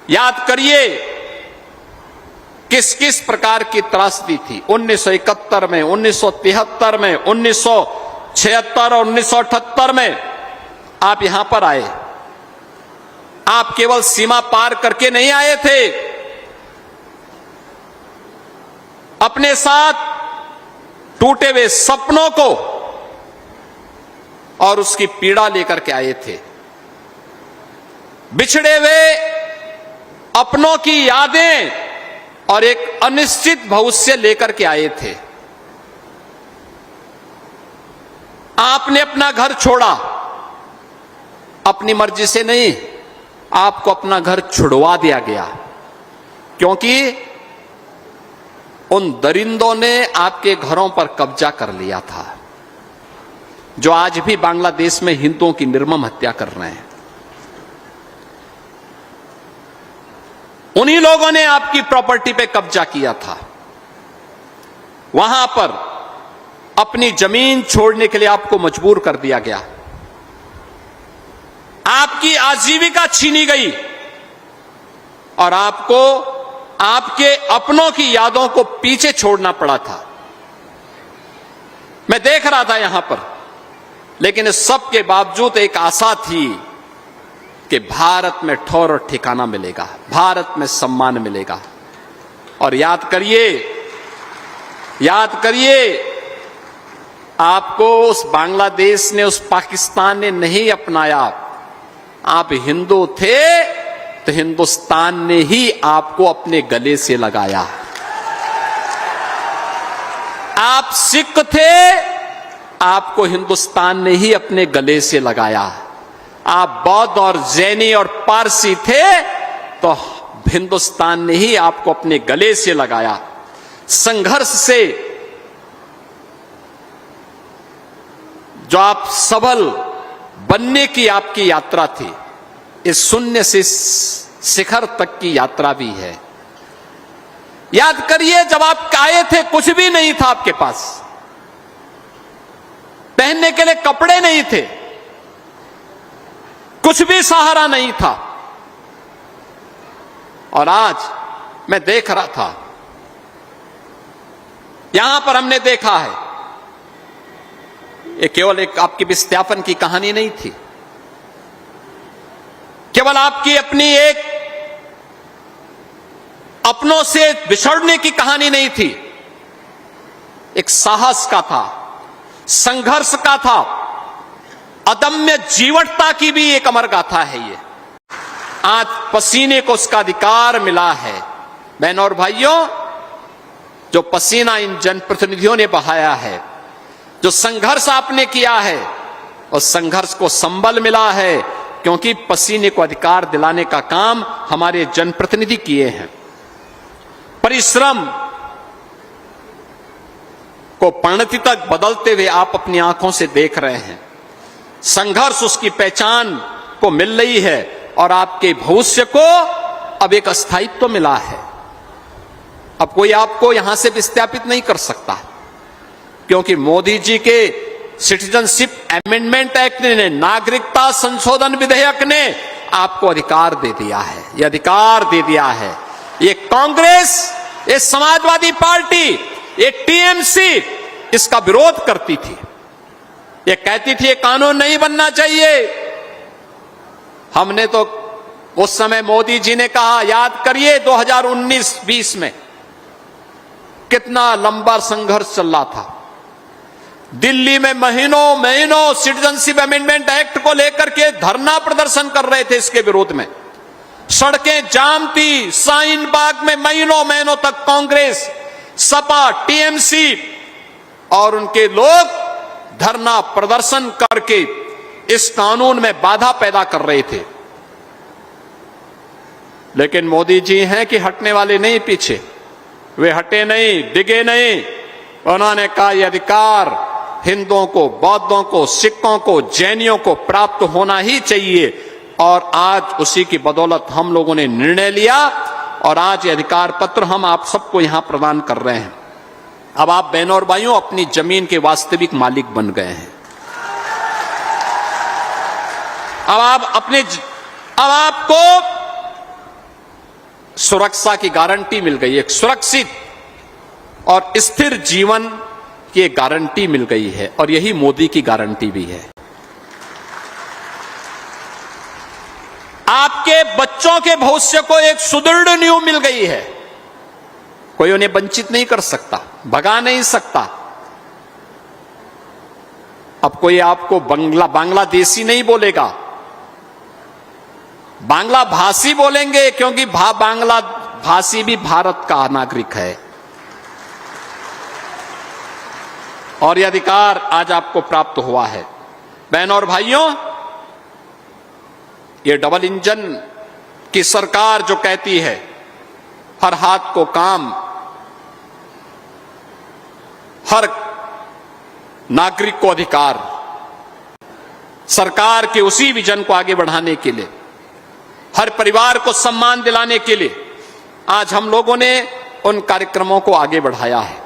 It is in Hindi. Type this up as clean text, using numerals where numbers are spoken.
याद करिए किस किस प्रकार की त्रासदी थी 1971 में, 1973 में, 1976 और 1978 में। आप यहां पर आए, आप केवल सीमा पार करके नहीं आए थे, अपने साथ टूटे हुए सपनों को और उसकी पीड़ा लेकर के आए थे। बिछड़े हुए अपनों की यादें और एक अनिश्चित भविष्य लेकर के आए थे। आपने अपना घर छोड़ा, अपनी मर्जी से नहीं, आपको अपना घर छुड़वा दिया गया, क्योंकि उन दरिंदों ने आपके घरों पर कब्जा कर लिया था, जो आज भी बांग्लादेश में हिंदुओं की निर्मम हत्या कर रहे हैं। उन्हीं लोगों ने आपकी प्रॉपर्टी पे कब्जा किया था। वहां पर अपनी जमीन छोड़ने के लिए आपको मजबूर कर दिया गया, आपकी आजीविका छीनी गई और आपको आपके अपनों की यादों को पीछे छोड़ना पड़ा था। मैं देख रहा था यहां पर, लेकिन इस सब के बावजूद एक आशा थी कि भारत में ठौर और ठिकाना मिलेगा, भारत में सम्मान मिलेगा। और याद करिए आपको उस बांग्लादेश ने, उस पाकिस्तान ने नहीं अपनाया। आप हिंदू थे तो हिंदुस्तान ने ही आपको अपने गले से लगाया। आप सिख थे, आपको हिंदुस्तान ने ही अपने गले से लगाया। आप बौद्ध और जैनी और पारसी थे तो हिंदुस्तान ने ही आपको अपने गले से लगाया। संघर्ष से जो आप सबल बनने की आपकी यात्रा थी, इस शून्य से शिखर तक की यात्रा भी है। याद करिए, जब आप आए थे कुछ भी नहीं था आपके पास, पहनने के लिए कपड़े नहीं थे, कुछ भी सहारा नहीं था। और आज मैं देख रहा था, यहां पर हमने देखा है, ये केवल एक आपकी विस्थापन की कहानी नहीं थी, केवल आपकी अपनी एक अपनों से बिछड़ने की कहानी नहीं थी, एक साहस का था, संघर्ष का था, अदम्य जीवटता की भी एक अमर गाथा है ये। आज पसीने को उसका अधिकार मिला है। बहनों और भाइयों, जो पसीना इन जनप्रतिनिधियों ने बहाया है, जो संघर्ष आपने किया है, उस संघर्ष को संबल मिला है, क्योंकि पसीने को अधिकार दिलाने का काम हमारे जनप्रतिनिधि किए हैं। परिश्रम को परिणति तक बदलते हुए आप अपनी आंखों से देख रहे हैं। संघर्ष उसकी पहचान को मिल रही है और आपके भविष्य को अब एक अस्थायित्व मिला है। अब कोई आपको यहां से विस्थापित नहीं कर सकता, क्योंकि मोदी जी के सिटीजनशिप अमेंडमेंट एक्ट ने, नागरिकता संशोधन विधेयक ने आपको अधिकार दे दिया है। ये अधिकार दे दिया है। ये कांग्रेस, ये समाजवादी पार्टी, ये टीएमसी इसका विरोध करती थी। ये कहती थी ये कानून नहीं बनना चाहिए। हमने तो उस समय मोदी जी ने कहा, याद करिए 2019-20 में कितना लंबा संघर्ष चल रहा था। दिल्ली में महीनों सिटीजनशिप अमेंडमेंट एक्ट को लेकर के धरना प्रदर्शन कर रहे थे, इसके विरोध में सड़कें जाम थी। शाहीन बाग में महीनों तक कांग्रेस, सपा, टीएमसी और उनके लोग धरना प्रदर्शन करके इस कानून में बाधा पैदा कर रहे थे। लेकिन मोदी जी हैं कि हटने वाले नहीं पीछे, वे हटे नहीं, डिगे नहीं। उन्होंने कहा यह अधिकार हिंदुओं को, बौद्धों को, सिखों को, जैनियों को प्राप्त होना ही चाहिए। और आज उसी की बदौलत हम लोगों ने निर्णय लिया और आज ये अधिकार पत्र हम आप सबको यहां प्रदान कर रहे हैं। अब आप बहनों और भाइयों अपनी जमीन के वास्तविक मालिक बन गए हैं। अब आपको सुरक्षा की गारंटी मिल गई, एक सुरक्षित और स्थिर जीवन की एक गारंटी मिल गई है, और यही मोदी की गारंटी भी है। आपके बच्चों के भविष्य को एक सुदृढ़ नींव मिल गई है। कोई उन्हें वंचित नहीं कर सकता, भगा नहीं सकता। अब कोई आपको बांग्लादेशी नहीं बोलेगा, बांग्ला भाषी बोलेंगे, क्योंकि बांग्ला भाषी भी भारत का नागरिक है। और यह अधिकार आज आपको प्राप्त हुआ है। बहनों और भाइयों, ये डबल इंजन की सरकार जो कहती है हर हाथ को काम, हर नागरिक को अधिकार, सरकार के उसी विजन को आगे बढ़ाने के लिए, हर परिवार को सम्मान दिलाने के लिए आज हम लोगों ने उन कार्यक्रमों को आगे बढ़ाया है।